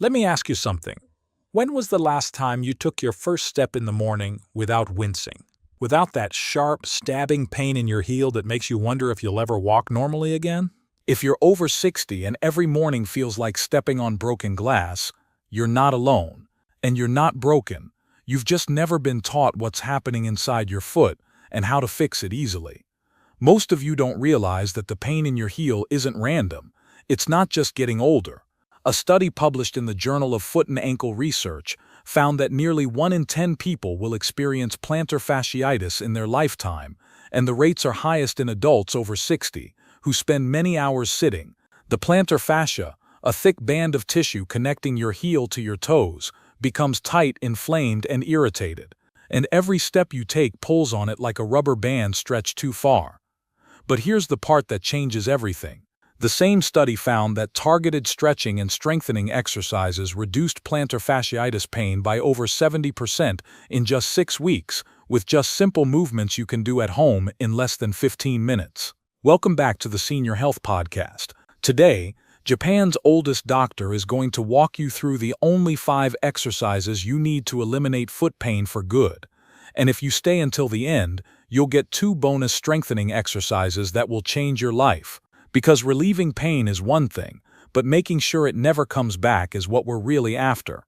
Let me ask you something. When was the last time you took your first step in the morning without wincing? Without that sharp, stabbing pain in your heel that makes you wonder if you'll ever walk normally again? If you're over 60 and every morning feels like stepping on broken glass, you're not alone. And you're not broken. You've just never been taught what's happening inside your foot and how to fix it easily. Most of you don't realize that the pain in your heel isn't random. It's not just getting older. A study published in the Journal of Foot and Ankle Research found that nearly 1 in 10 people will experience plantar fasciitis in their lifetime, and the rates are highest in adults over 60, who spend many hours sitting. The plantar fascia, a thick band of tissue connecting your heel to your toes, becomes tight, inflamed, and irritated, and every step you take pulls on it like a rubber band stretched too far. But here's the part that changes everything. The same study found that targeted stretching and strengthening exercises reduced plantar fasciitis pain by over 70% in just 6 weeks, with just simple movements you can do at home in less than 15 minutes. Welcome back to the Senior Health Podcast. Today, Japan's oldest doctor is going to walk you through the only 5 exercises you need to eliminate foot pain for good. And if you stay until the end, you'll get 2 bonus strengthening exercises that will change your life. Because relieving pain is one thing, but making sure it never comes back is what we're really after.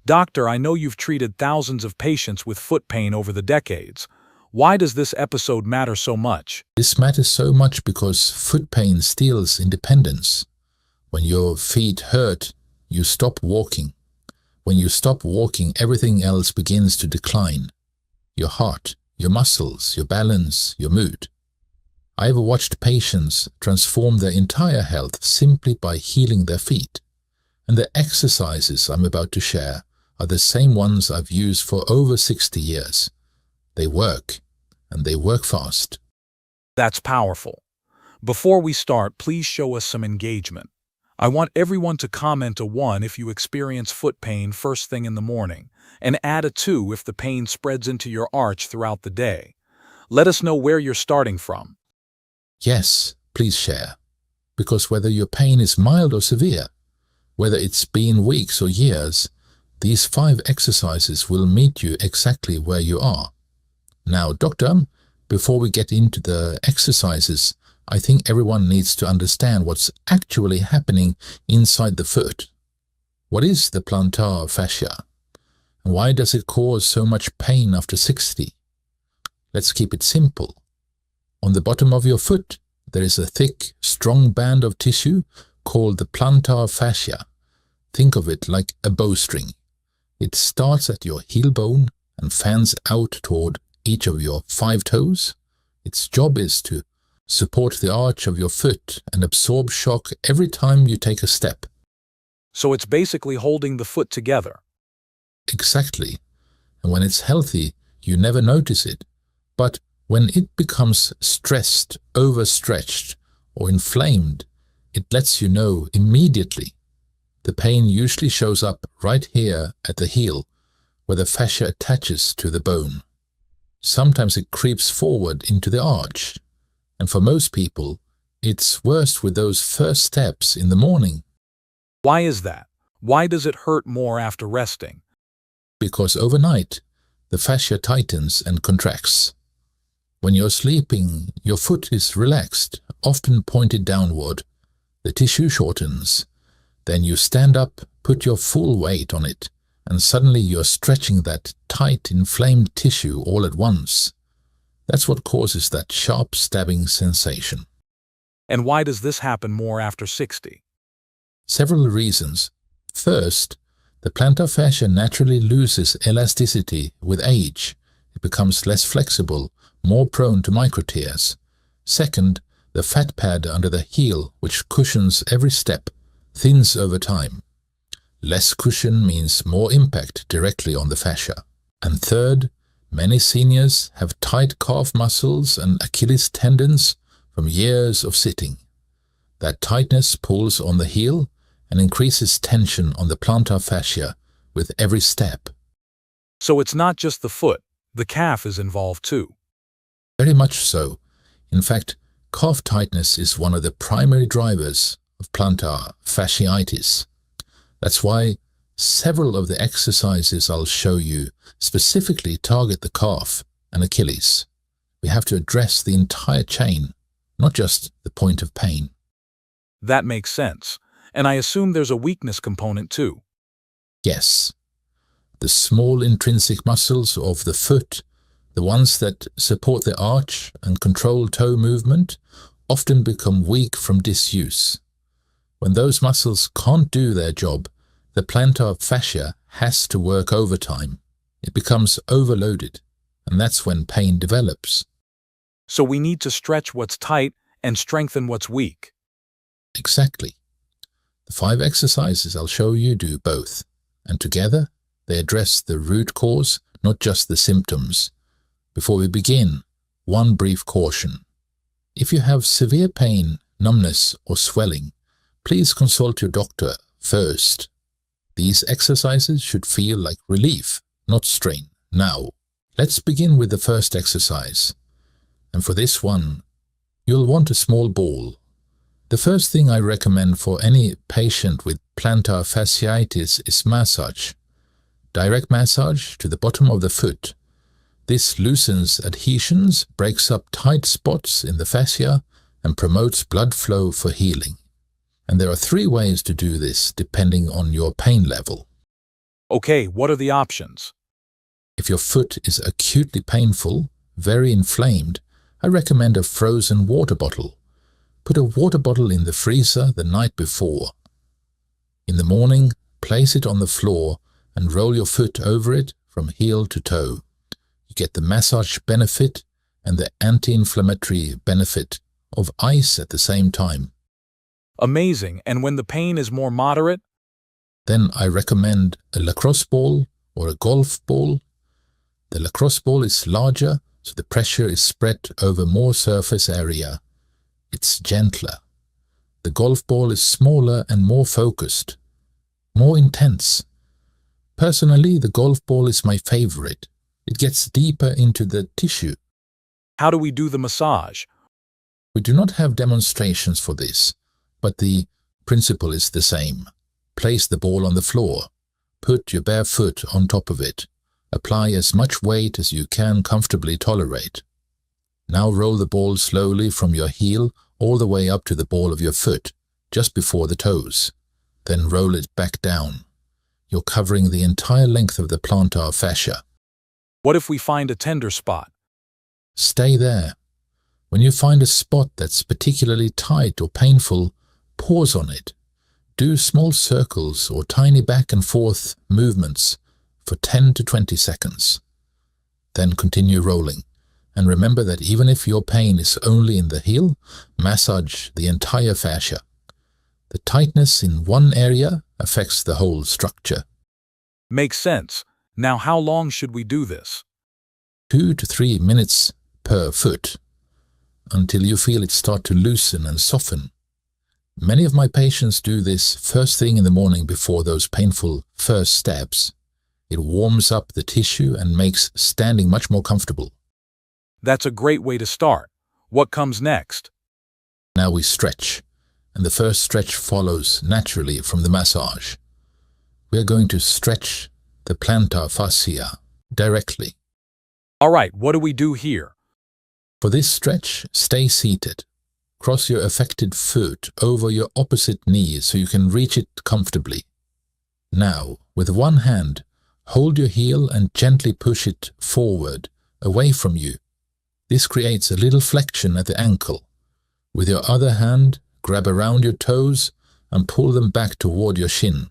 Doctor, I know you've treated thousands of patients with foot pain over the decades. Why does this episode matter so much? This matters so much because foot pain steals independence. When your feet hurt, you stop walking. When you stop walking, everything else begins to decline. Your heart, your muscles, your balance, your mood. I've watched patients transform their entire health simply by healing their feet. And the exercises I'm about to share are the same ones I've used for over 60 years. They work, and they work fast. That's powerful. Before we start, please show us some engagement. I want everyone to comment a 1 if you experience foot pain first thing in the morning, and add a 2 if the pain spreads into your arch throughout the day. Let us know where you're starting from. Yes, please share. Because whether your pain is mild or severe, whether it's been weeks or years, these 5 exercises will meet you exactly where you are. Now, doctor, before we get into the exercises, I think everyone needs to understand what's actually happening inside the foot. What is the plantar fascia? And why does it cause so much pain after 60? Let's keep it simple. On the bottom of your foot, there is a thick, strong band of tissue called the plantar fascia. Think of it like a bowstring. It starts at your heel bone and fans out toward each of your 5 toes. Its job is to support the arch of your foot and absorb shock every time you take a step. So it's basically holding the foot together. Exactly. And when it's healthy, you never notice it. But when it becomes stressed, overstretched, or inflamed, it lets you know immediately. The pain usually shows up right here at the heel, where the fascia attaches to the bone. Sometimes it creeps forward into the arch, and for most people, it's worst with those first steps in the morning. Why is that? Why does it hurt more after resting? Because overnight, the fascia tightens and contracts. When you're sleeping, your foot is relaxed, often pointed downward. The tissue shortens. Then you stand up, put your full weight on it, and suddenly you're stretching that tight, inflamed tissue all at once. That's what causes that sharp stabbing sensation. And why does this happen more after 60? Several reasons. First, the plantar fascia naturally loses elasticity with age. It becomes less flexible, more prone to microtears. Second, the fat pad under the heel, which cushions every step, thins over time. Less cushion means more impact directly on the fascia. And third, many seniors have tight calf muscles and Achilles tendons from years of sitting. That tightness pulls on the heel and increases tension on the plantar fascia with every step. So it's not just the foot, the calf is involved too. Very much so. In fact, calf tightness is one of the primary drivers of plantar fasciitis. That's why Several of the exercises I'll show you specifically target the calf and Achilles. We have to address the entire chain, not just the point of pain. That makes sense. And I assume there's a weakness component too. Yes. The small intrinsic muscles of the foot, the ones that support the arch and control toe movement, often become weak from disuse. When those muscles can't do their job, the plantar fascia has to work overtime. It becomes overloaded, and that's when pain develops. So we need to stretch what's tight and strengthen what's weak. Exactly. The 5 exercises I'll show you do both, and together they address the root cause, not just the symptoms. Before we begin, one brief caution. If you have severe pain, numbness, or swelling, please consult your doctor first. These exercises should feel like relief, not strain. Now, let's begin with the first exercise. And for this one, you'll want a small ball. The first thing I recommend for any patient with plantar fasciitis is massage. Direct massage to the bottom of the foot. This loosens adhesions, breaks up tight spots in the fascia, and promotes blood flow for healing. And there are 3 ways to do this depending on your pain level. Okay, what are the options? If your foot is acutely painful, very inflamed, I recommend a frozen water bottle. Put a water bottle in the freezer the night before. In the morning, place it on the floor and roll your foot over it from heel to toe. You get the massage benefit and the anti-inflammatory benefit of ice at the same time. Amazing. And when the pain is more moderate? Then I recommend a lacrosse ball or a golf ball. The lacrosse ball is larger, so the pressure is spread over more surface area. It's gentler. The golf ball is smaller and more focused, more intense. Personally, the golf ball is my favorite. It gets deeper into the tissue. How do we do the massage? We do not have demonstrations for this, but the principle is the same. Place the ball on the floor. Put your bare foot on top of it. Apply as much weight as you can comfortably tolerate. Now roll the ball slowly from your heel all the way up to the ball of your foot, just before the toes. Then roll it back down. You're covering the entire length of the plantar fascia. What if we find a tender spot? Stay there. When you find a spot that's particularly tight or painful, pause on it. Do small circles or tiny back and forth movements for 10 to 20 seconds. Then continue rolling. And remember that even if your pain is only in the heel, massage the entire fascia. The tightness in one area affects the whole structure. Makes sense. Now how long should we do this? 2 to 3 minutes per foot, until you feel it start to loosen and soften. Many of my patients do this first thing in the morning before those painful first steps. It warms up the tissue and makes standing much more comfortable. That's a great way to start. What comes next? Now we stretch, and the first stretch follows naturally from the massage. We are going to stretch the plantar fascia directly. All right, what do we do here? For this stretch, stay seated. Cross your affected foot over your opposite knee so you can reach it comfortably. Now, with one hand, hold your heel and gently push it forward, away from you. This creates a little flexion at the ankle. With your other hand, grab around your toes and pull them back toward your shin.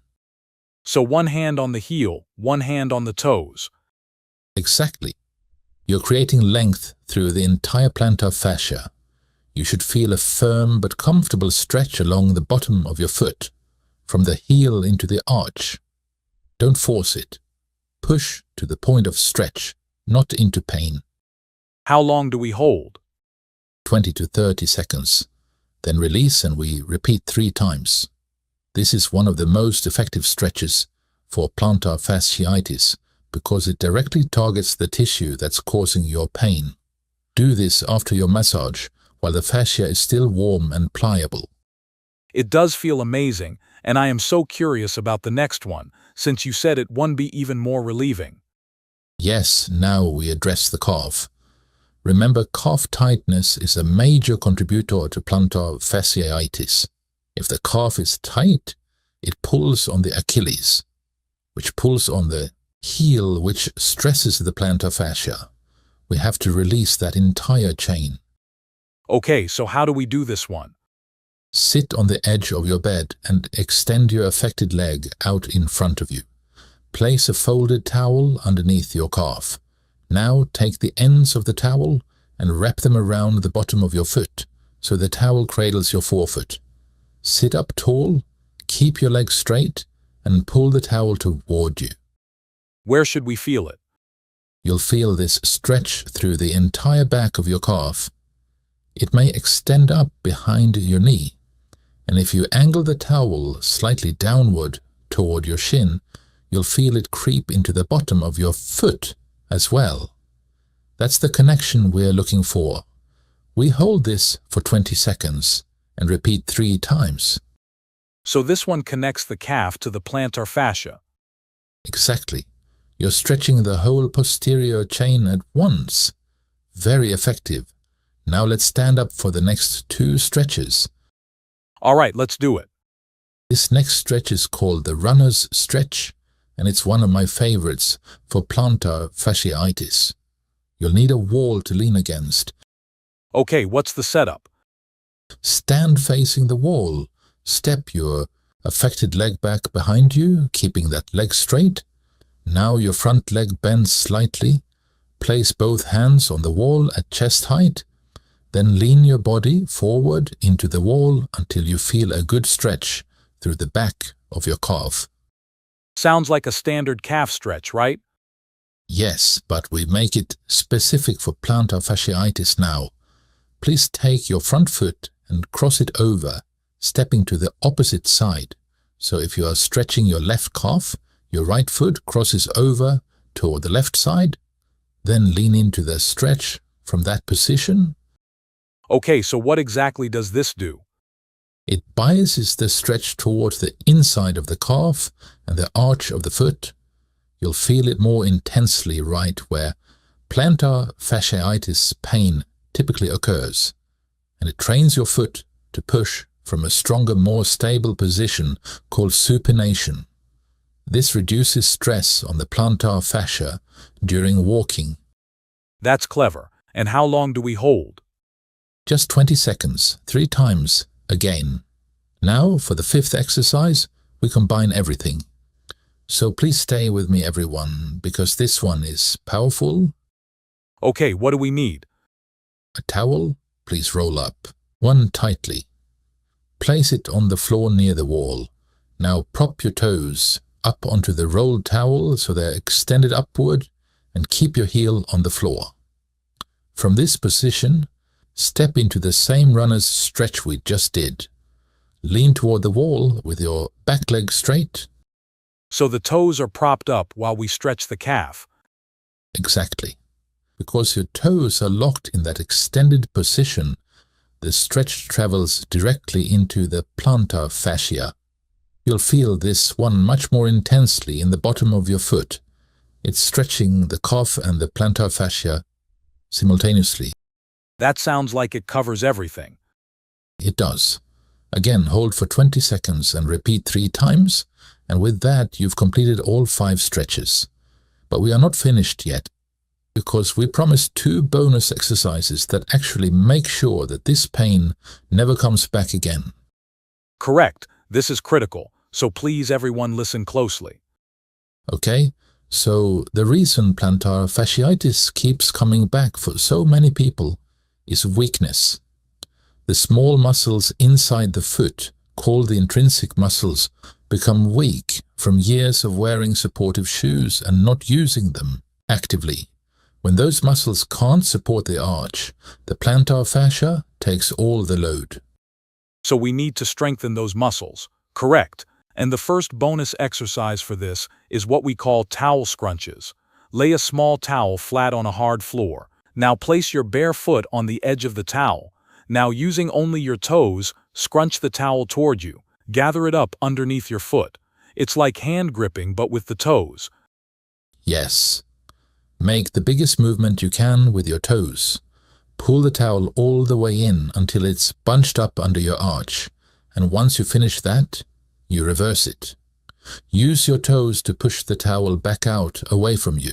So one hand on the heel, one hand on the toes. Exactly. You're creating length through the entire plantar fascia. You should feel a firm but comfortable stretch along the bottom of your foot, from the heel into the arch. Don't force it. Push to the point of stretch, not into pain. How long do we hold? 20 to 30 seconds. Then release and we repeat 3 times. This is one of the most effective stretches for plantar fasciitis because it directly targets the tissue that's causing your pain. Do this after your massage while the fascia is still warm and pliable. It does feel amazing, and I am so curious about the next one. since you said it wouldn't be even more relieving. Yes, now we address the calf. Remember, calf tightness is a major contributor to plantar fasciitis. If the calf is tight, it pulls on the Achilles, which pulls on the heel, which stresses the plantar fascia. We have to release that entire chain. Okay, so how do we do this one? Sit on the edge of your bed and extend your affected leg out in front of you. Place a folded towel underneath your calf. Now take the ends of the towel and wrap them around the bottom of your foot, so the towel cradles your forefoot. Sit up tall, keep your legs straight, and pull the towel toward you. Where should we feel it? You'll feel this stretch through the entire back of your calf. It may extend up behind your knee, and if you angle the towel slightly downward toward your shin, you'll feel it creep into the bottom of your foot as well. That's the connection we're looking for. We hold this for 20 seconds and repeat 3 times. So this one connects the calf to the plantar fascia. Exactly. You're stretching the whole posterior chain at once. Very effective. Now let's stand up for the next 2 stretches. All right, let's do it. This next stretch is called the runner's stretch, and it's one of my favorites for plantar fasciitis. You'll need a wall to lean against. Okay, what's the setup? Stand facing the wall. Step your affected leg back behind you, keeping that leg straight. Now your front leg bends slightly. Place both hands on the wall at chest height. Then lean your body forward into the wall until you feel a good stretch through the back of your calf. Sounds like a standard calf stretch, right? Yes, but we make it specific for plantar fasciitis now. Please take your front foot and cross it over, stepping to the opposite side. So if you are stretching your left calf, your right foot crosses over toward the left side. Then lean into the stretch from that position. Okay, so what exactly does this do? It biases the stretch towards the inside of the calf and the arch of the foot. You'll feel it more intensely right where plantar fasciitis pain typically occurs, and it trains your foot to push from a stronger, more stable position called supination. This reduces stress on the plantar fascia during walking. That's clever. And how long do we hold? Just 20 seconds, 3 times, again. Now, for the 5th exercise, we combine everything. So please stay with me, everyone, because this one is powerful. Okay, what do we need? A towel, please roll up. One tightly. Place it on the floor near the wall. Now prop your toes up onto the rolled towel so they're extended upward, and keep your heel on the floor. From this position, step into the same runner's stretch we just did. Lean toward the wall with your back leg straight. So the toes are propped up while we stretch the calf. Exactly. Because your toes are locked in that extended position, the stretch travels directly into the plantar fascia. You'll feel this one much more intensely in the bottom of your foot. It's stretching the calf and the plantar fascia simultaneously. That sounds like it covers everything. It does. Again, hold for 20 seconds and repeat 3 times, and with that you've completed all 5 stretches. But we are not finished yet, because we promised 2 bonus exercises that actually make sure that this pain never comes back again. Correct. This is critical, so please everyone listen closely. Okay, so the reason plantar fasciitis keeps coming back for so many people is weakness. The small muscles inside the foot, called the intrinsic muscles, become weak from years of wearing supportive shoes and not using them actively. When those muscles can't support the arch, the plantar fascia takes all the load. So we need to strengthen those muscles. Correct. And the first bonus exercise for this is what we call towel scrunches. Lay a small towel flat on a hard floor. Now place your bare foot on the edge of the towel. Now using only your toes, scrunch the towel toward you. Gather it up underneath your foot. It's like hand gripping but with the toes. Yes. Make the biggest movement you can with your toes. Pull the towel all the way in until it's bunched up under your arch, and once you finish that, you reverse it. Use your toes to push the towel back out away from you.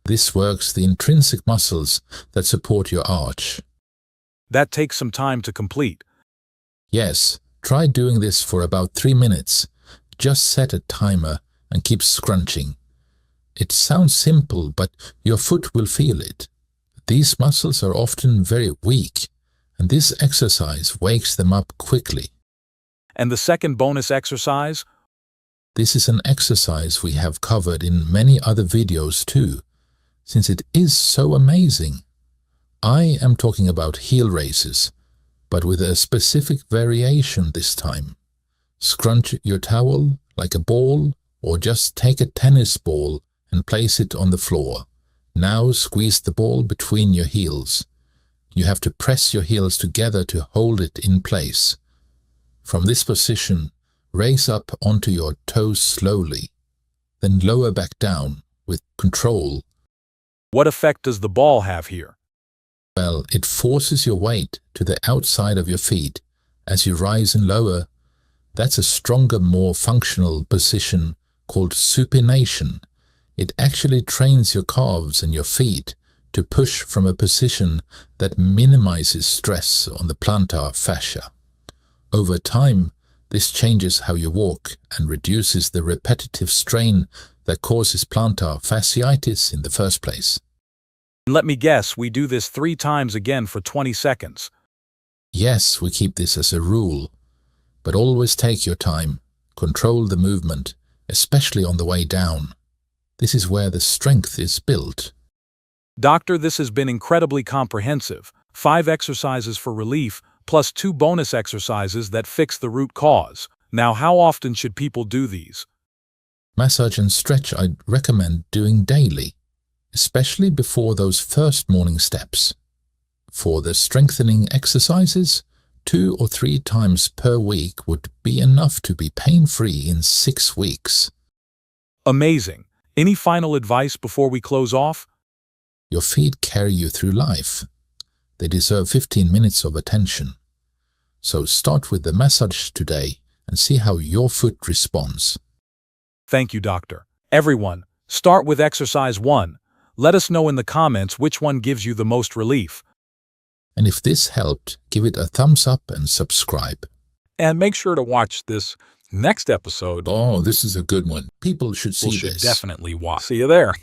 This works the intrinsic muscles that support your arch. That takes some time to complete. Yes, try doing this for about 3 minutes. Just set a timer and keep scrunching. It sounds simple, but your foot will feel it. These muscles are often very weak, and this exercise wakes them up quickly. And the second bonus exercise? This is an exercise we have covered in many other videos too, since it is so amazing. I am talking about heel raises, but with a specific variation this time. Scrunch your towel like a ball, or just take a tennis ball and place it on the floor. Now squeeze the ball between your heels. You have to press your heels together to hold it in place. From this position, raise up onto your toes slowly, then lower back down with control. What effect does the ball have here? Well, it forces your weight to the outside of your feet as you rise and lower. That's a stronger, more functional position called supination. It actually trains your calves and your feet to push from a position that minimizes stress on the plantar fascia. Over time, this changes how you walk and reduces the repetitive strain that causes plantar fasciitis in the first place. Let me guess, we do this 3 times again for 20 seconds. Yes, we keep this as a rule, but always take your time, control the movement, especially on the way down. This is where the strength is built. Doctor, this has been incredibly comprehensive. 5 exercises for relief, plus 2 bonus exercises that fix the root cause. Now, how often should people do these? Massage and stretch I'd recommend doing daily, especially before those first morning steps. For the strengthening exercises, 2 or 3 times per week would be enough to be pain-free in 6 weeks. Amazing. Any final advice before we close off? Your feet carry you through life. They deserve 15 minutes of attention. So start with the massage today and see how your foot responds. Thank you, Doctor. Everyone, start with exercise 1. Let us know in the comments which one gives you the most relief. And if this helped, give it a thumbs up and subscribe. And make sure to watch this next episode. Oh, this is a good one. People should see People should this. definitely watch. See you there.